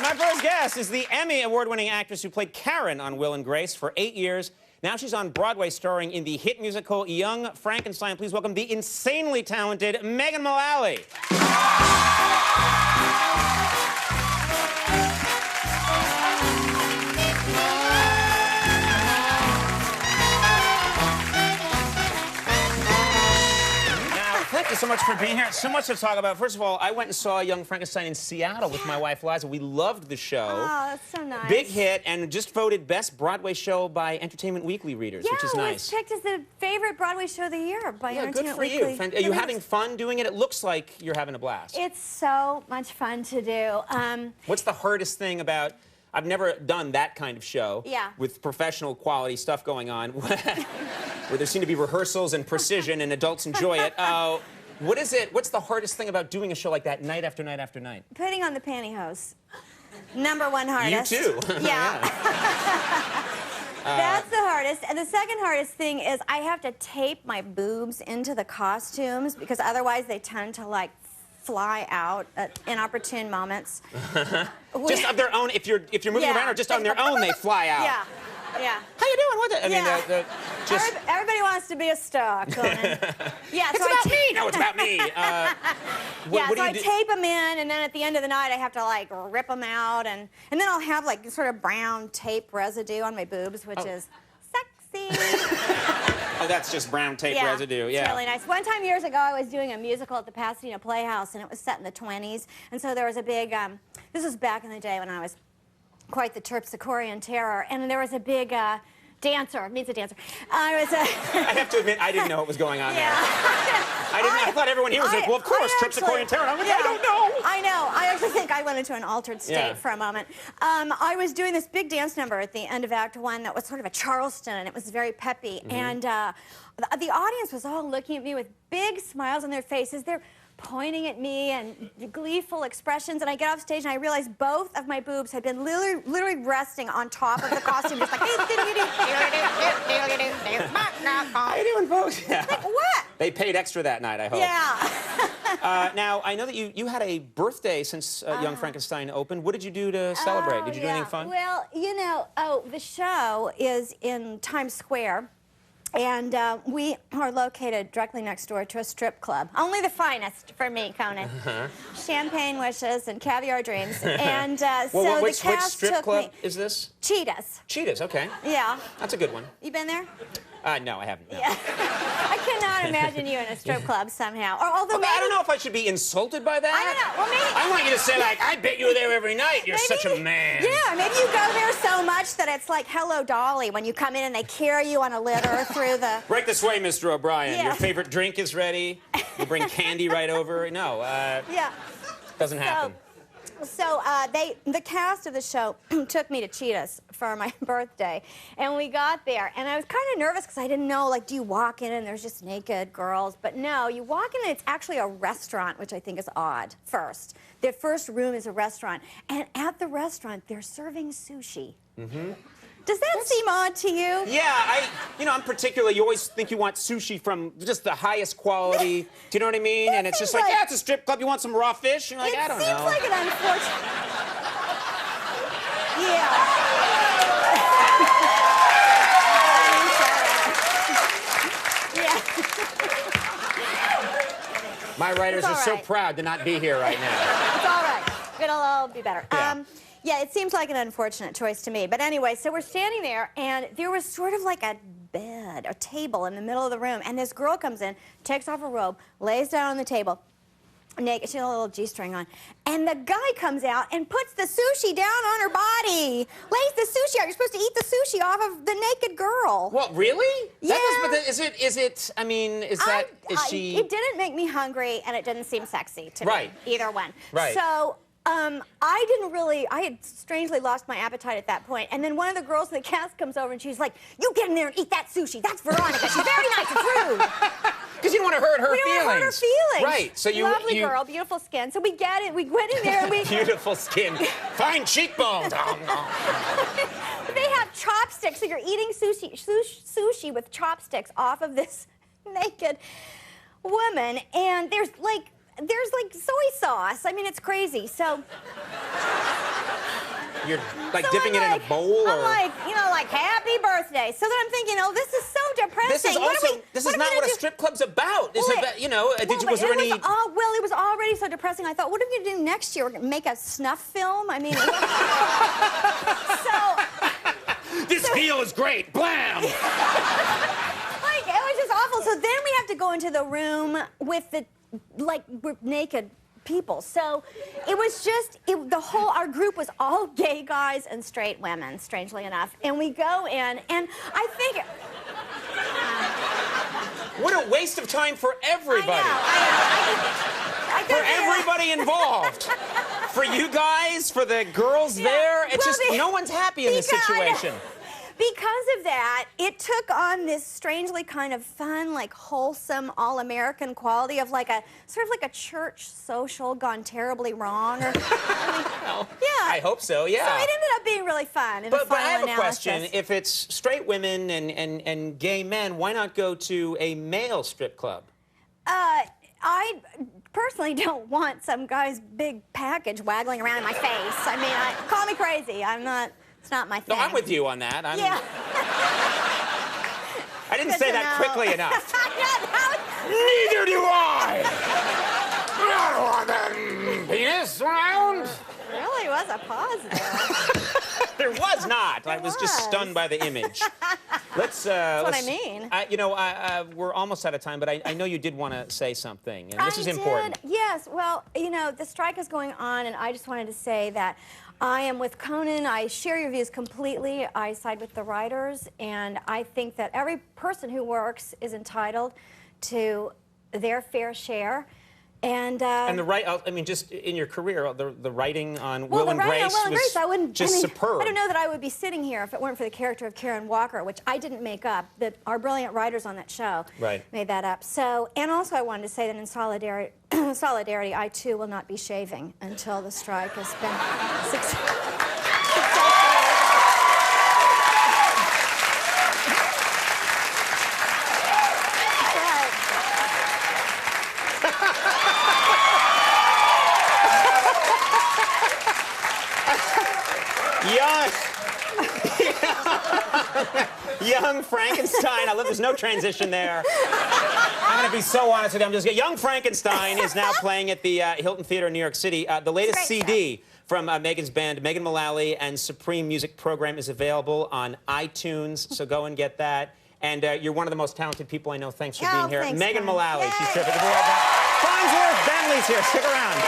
My first guest is the Emmy award-winning actress who played Karen on Will and Grace for 8 years. Now she's on Broadway starring in the hit musical Young Frankenstein. Please welcome the insanely talented Megan Mullally. Thank you so much for being here. So much to talk about. First of all, I went and saw Young Frankenstein in Seattle with my wife, Liza. We loved the show. Oh, that's so nice. Big hit, and just voted Best Broadway Show by Entertainment Weekly readers, which is nice. Yeah, it was picked as the favorite Broadway show of the year by Entertainment Weekly. Weekly. Are you having fun doing it? It looks like you're having a blast. It's so much fun to do. What's the hardest thing about... I've never done that kind of show with professional quality stuff going on, where there seem to be rehearsals and precision and adults enjoy it. What is it? What's the hardest thing about doing a show like that night after night after night? Putting on the pantyhose. #1 hardest. You too. Yeah. That's the hardest. And the second hardest thing is I have to tape my boobs into the costumes because otherwise they tend to like fly out at inopportune moments. Just of their own, if you're moving around or just on their own, they fly out. Yeah. Yeah. How you doing? What? I mean, just... Everybody wants to be a star, Conan. Yeah, it's about me. No, it's about me. So I tape them in, and then at the end of the night, I have to like rip them out, and then I'll have like sort of brown tape residue on my boobs, which is sexy. Oh, that's just brown tape residue. Yeah, it's really nice. One time years ago, I was doing a musical at the Pasadena Playhouse, and it was set in the 20s, and so there was a big. This was back in the day when I was quite the Terpsichorean terror, and there was a big dancer. Means a dancer. I have to admit, I didn't know what was going on there. I thought everyone here was like, well, of course, Terpsichorean terror. I'm like, I don't know. I know. I actually think I went into an altered state for a moment. I was doing this big dance number at the end of Act 1 that was sort of a Charleston, and it was very peppy. And the audience was all looking at me with big smiles on their faces. They're pointing at me and gleeful expressions, and I get off stage and I realize both of my boobs had been literally resting on top of the costume, just like, how you doing, folks? Yeah. Like, what? They paid extra that night, I hope. Yeah. Now, I know that you had a birthday since Young Frankenstein opened. What did you do to celebrate? Did you do anything fun? Well, you know, the show is in Times Square. And we are located directly next door to a strip club. Only the finest for me, Conan. Champagne wishes and caviar dreams. And so which the cast strip took club me. is this? Cheetahs. Cheetahs, okay. Yeah. That's a good one. You been there? No, I haven't. No. Yeah. I cannot imagine you in a strip club somehow. Or although maybe... I don't know if I should be insulted by that. I don't know. Well, maybe... I want you to say, like, I bet you were there every night. You're such a man. Yeah, maybe you go there so much that it's like Hello Dolly when you come in and they carry you on a litter through the... Right this way, Mr. O'Brien. Yeah. Your favorite drink is ready. You bring candy right over. No, doesn't happen. So the cast of the show took me to Cheetahs for my birthday, and we got there, and I was kind of nervous because I didn't know, like, do you walk in and there's just naked girls? But no, you walk in and it's actually a restaurant, which I think is odd, first. Their first room is a restaurant, and at the restaurant, they're serving sushi. Does that seem odd to you? Yeah, I'm particular. You always think you want sushi from just the highest quality. Do you know what I mean? And it's just like, yeah, it's a strip club. You want some raw fish? You're like, I don't know. It seems like an unfortunate... Yeah. My writers are so proud to not be here right now. It's all right. It'll all be better. Yeah, it seems like an unfortunate choice to me. But anyway, so we're standing there, and there was sort of like a bed, a table in the middle of the room, and this girl comes in, takes off her robe, lays down on the table, naked, she had a little G-string on, and the guy comes out and puts the sushi down on her body, lays the sushi out. You're supposed to eat the sushi off of the naked girl. What, really? Yeah. Is she... It didn't make me hungry, and it didn't seem sexy to me, either one. Right. So... I had strangely lost my appetite at that point. And then one of the girls in the cast comes over and she's like, you get in there and eat that sushi. That's Veronica. She's very nice and rude. Because you don't want to hurt her feelings. We don't want to hurt her feelings. Right. So Lovely girl, beautiful skin. So we get it. We went in there and we... Beautiful skin. Fine cheekbones. They have chopsticks. So you're eating sushi with chopsticks off of this naked woman. And there's like soy sauce. I mean, it's crazy. So You're like dipping it in a bowl, or? I'm like, you know, like happy birthday. So then I'm thinking, oh, this is so depressing. This is also this is not what a strip club's about. It's about, you know, was there any? Well, it was already so depressing. I thought, what are we gonna do next year? We're gonna make a snuff film. I mean, This deal is great. Blam. Like, it was just awful. So then we have to go into the room with the naked people. So it was just, our group was all gay guys and straight women, strangely enough. And we go in, and I think... What a waste of time for everybody. I know. For everybody involved. For you guys, for the girls there. It's just, no one's happy in this situation. Because of that, it took on this strangely kind of fun, like wholesome, all-American quality of like a sort of like a church social gone terribly wrong. Or, well, yeah. I hope so, yeah. So it ended up being really fun. But I have a question. If it's straight women and gay men, why not go to a male strip club? I personally don't want some guy's big package waggling around in my face. I mean, call me crazy. I'm not... It's not my thing. No, I'm with you on that. Yeah. I didn't say that quickly enough. Neither do I! I don't want that penis around. Really was a pause there. There was not. I was just stunned by the image. That's what I mean. You know, we're almost out of time, but I know you did want to say something, and this is important. Yes. Well, you know, the strike is going on, and I just wanted to say that I am with Conan. I share your views completely. I side with the writers, and I think that every person who works is entitled to their fair share. And the I mean, just in your career, the writing on Will and Grace was just superb. I don't know that I would be sitting here if it weren't for the character of Karen Walker, which I didn't make up. Our brilliant writers on that show made that up. So, and also I wanted to say that in solidarity, I too will not be shaving until the strike has been successful. Young Frankenstein. I love there's no transition there. I'm going to be so honest with you. I'm just Young Frankenstein is now playing at the Hilton Theater in New York City. The latest CD from Megan's band, Megan Mullally and Supreme Music Program, is available on iTunes, so go and get that. And you're one of the most talented people I know. Thanks for being here. Megan Mullally. She's terrific. Farnsworth Bentley's here. Stick around.